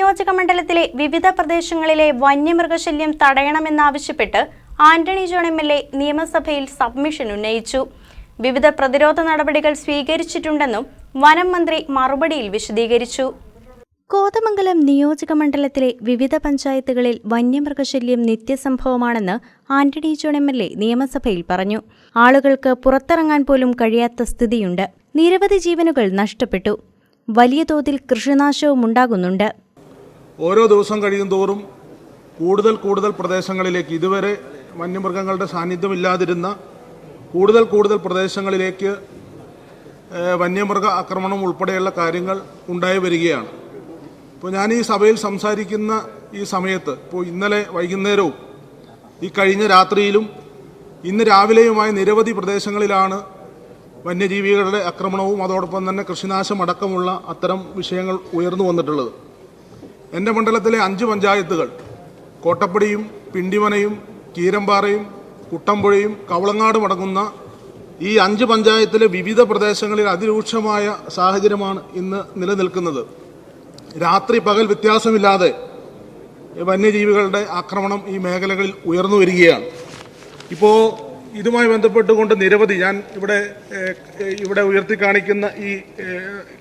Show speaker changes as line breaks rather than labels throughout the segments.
നിയോജകമണ്ഡലത്തിലെ വിവിധ പ്രദേശങ്ങളിലെ വന്യമൃഗശല്യം തടയണമെന്നാവശ്യപ്പെട്ട് Antony John MLA. നിയമസഭയിൽ സബ്മിഷൻ ഉന്നയിച്ചു. വിവിധ പ്രതിരോധ നടപടികൾ സ്വീകരിച്ചിട്ടുണ്ടെന്നും വനം മന്ത്രി മറുപടിയിൽ വിശദീകരിച്ചു. കോതമംഗലം നിയോജകമണ്ഡലത്തിലെ വിവിധ പഞ്ചായത്തുകളിൽ വന്യമൃഗശല്യം നിത്യസംഭവമാണെന്ന് ആന്റണി ജോൺ എം.എൽ.എ. നിയമസഭയിൽ പറഞ്ഞു. ആളുകൾക്ക് പുറത്തിറങ്ങാൻ പോലും കഴിയാത്ത സ്ഥിതിയുണ്ട്. നിരവധി ജീവനുകൾ നഷ്ടപ്പെട്ടു. വലിയ തോതിൽ കൃഷിനാശവും ഉണ്ടാകുന്നുണ്ട്.
ഓരോ ദിവസം കഴിയുന്തോറും കൂടുതൽ പ്രദേശങ്ങളിലേക്ക്, ഇതുവരെ വന്യമൃഗങ്ങളുടെ സാന്നിധ്യമില്ലാതിരുന്ന കൂടുതൽ പ്രദേശങ്ങളിലേക്ക് വന്യമൃഗ ആക്രമണം ഉൾപ്പെടെയുള്ള കാര്യങ്ങൾ ഉണ്ടായി വരികയാണ്. ഇപ്പോൾ ഞാൻ ഈ സഭയിൽ സംസാരിക്കുന്ന ഈ സമയത്ത്, ഇപ്പോൾ ഇന്നലെ വൈകുന്നേരവും ഈ കഴിഞ്ഞ രാത്രിയിലും ഇന്ന് രാവിലെയുമായി നിരവധി പ്രദേശങ്ങളിലാണ് വന്യജീവികളുടെ ആക്രമണവും അതോടൊപ്പം തന്നെ കൃഷിനാശം അടക്കമുള്ള അത്തരം വിഷയങ്ങൾ ഉയർന്നു വന്നിട്ടുള്ളത്. എൻ്റെ മണ്ഡലത്തിലെ 5 പഞ്ചായത്തുകൾ, കോട്ടപ്പടിയും പിണ്ടിമനയും കീരമ്പാറയും കുട്ടമ്പുഴയും കവളങ്ങാടും അടങ്ങുന്ന ഈ 5 പഞ്ചായത്തിലെ വിവിധ പ്രദേശങ്ങളിൽ അതിരൂക്ഷമായ സാഹചര്യമാണ് ഇന്ന് നിലനിൽക്കുന്നത്. രാത്രി പകൽ വ്യത്യാസമില്ലാതെ വന്യജീവികളുടെ ആക്രമണം ഈ മേഖലകളിൽ ഉയർന്നു വരികയാണ്. ഇപ്പോൾ ഇതുമായി ബന്ധപ്പെട്ടുകൊണ്ട് നിരവധി, ഞാൻ ഇവിടെ ഉയർത്തി കാണിക്കുന്ന ഈ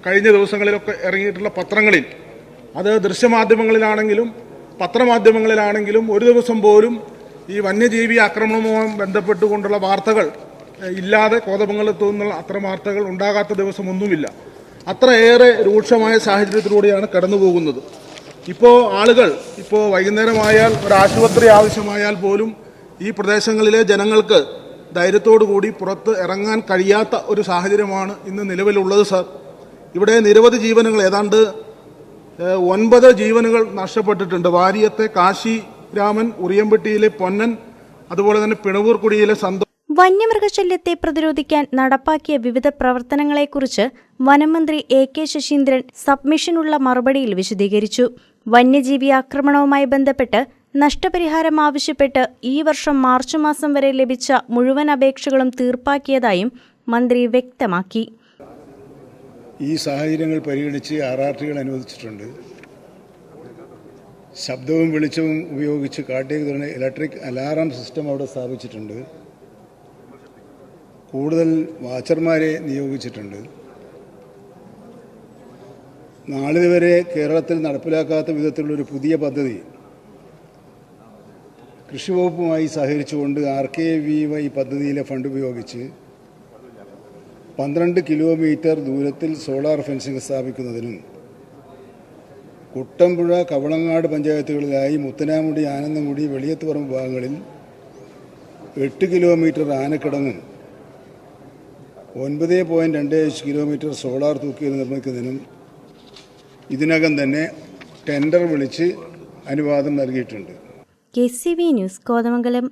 കഴിഞ്ഞ ദിവസങ്ങളിലൊക്കെ ഇറങ്ങിയിട്ടുള്ള പത്രങ്ങളിൽ, അത് ദൃശ്യമാധ്യമങ്ങളിലാണെങ്കിലും പത്രമാധ്യമങ്ങളിലാണെങ്കിലും ഒരു ദിവസം പോലും ഈ വന്യജീവി ആക്രമണവുമായി ബന്ധപ്പെട്ടുകൊണ്ടുള്ള വാർത്തകൾ ഇല്ലാതെ, കോതമംഗലത്തു നിന്നുള്ള അത്തരം വാർത്തകൾ ഉണ്ടാകാത്ത ദിവസമൊന്നുമില്ല. അത്രയേറെ രൂക്ഷമായ സാഹചര്യത്തിലൂടെയാണ് കടന്നു പോകുന്നത്. ആളുകൾ വൈകുന്നേരമായാൽ ഒരു ആശുപത്രി ആവശ്യമായാൽ പോലും ഈ പ്രദേശങ്ങളിലെ ജനങ്ങൾക്ക് ധൈര്യത്തോടുകൂടി പുറത്ത് ഇറങ്ങാൻ കഴിയാത്ത ഒരു സാഹചര്യമാണ് ഇന്ന് നിലവിലുള്ളത്. സർ, ഇവിടെ നിരവധി ജീവനുകൾ, ഏതാണ്ട് 9 ജീവനുകൾ നഷ്ടപ്പെട്ടിട്ടുണ്ട്. വാരിയത്തെ കാശി രാമൻ, ഉറിയമ്പട്ടിയിലെ പൊന്നൻ, അതുപോലെ തന്നെ പിണവൂർക്കുടിയിലെ സന്തോഷ്.
വന്യമൃഗശല്യത്തെ പ്രതിരോധിക്കാൻ നടപ്പാക്കിയ വിവിധ പ്രവർത്തനങ്ങളെക്കുറിച്ച് വനമന്ത്രി A.K. ശശീന്ദ്രൻ സബ്മിഷനുള്ള മറുപടിയിൽ വിശദീകരിച്ചു. വന്യജീവി ആക്രമണവുമായി ബന്ധപ്പെട്ട് നഷ്ടപരിഹാരം ആവശ്യപ്പെട്ട് ഈ വർഷം മാർച്ച് മാസം വരെ ലഭിച്ച മുഴുവൻ അപേക്ഷകളും തീർപ്പാക്കിയതായും മന്ത്രി വ്യക്തമാക്കി.
ഈ സാഹചര്യങ്ങൾ പരിഗണിച്ച് RRTകൾ അനുവദിച്ചിട്ടുണ്ട്. ശബ്ദവും വെളിച്ചവും ഉപയോഗിച്ച് കാട്ടിലേക്ക് തുടങ്ങി ഇലക്ട്രിക് അലാറം സിസ്റ്റം അവിടെ സ്ഥാപിച്ചിട്ടുണ്ട്. കൂടുതൽ വാച്ചർമാരെ നിയോഗിച്ചിട്ടുണ്ട്. നാളിതുവരെ കേരളത്തിൽ നടപ്പിലാക്കാത്ത വിധത്തിലുള്ളൊരു പുതിയ പദ്ധതി കൃഷിവകുപ്പുമായി സഹകരിച്ചുകൊണ്ട് RKVY പദ്ധതിയിലെ ഫണ്ട് ഉപയോഗിച്ച് 12 കിലോമീറ്റർ ദൂരത്തിൽ സോളാർ ഫെൻസിംഗ് സ്ഥാപിക്കുന്നതിനും കുട്ടമ്പുഴ കവളങ്ങാട് പഞ്ചായത്തുകളിലായി മുത്തനാമുടി, ആനന്ദമുടി, വെളിയത്തുപറമ്പ് ഭാഗങ്ങളിൽ 8 കിലോമീറ്റർ ആനക്കിടങ്ങും 9.25 കിലോമീറ്റർ സോളാർ തൂക്കിയത് നിർമ്മിക്കുന്നതിനും ഇതിനകം തന്നെ ടെൻഡർ വിളിച്ച് അനുവാദം നൽകിയിട്ടുണ്ട്.
KCV news, Kothamangalam.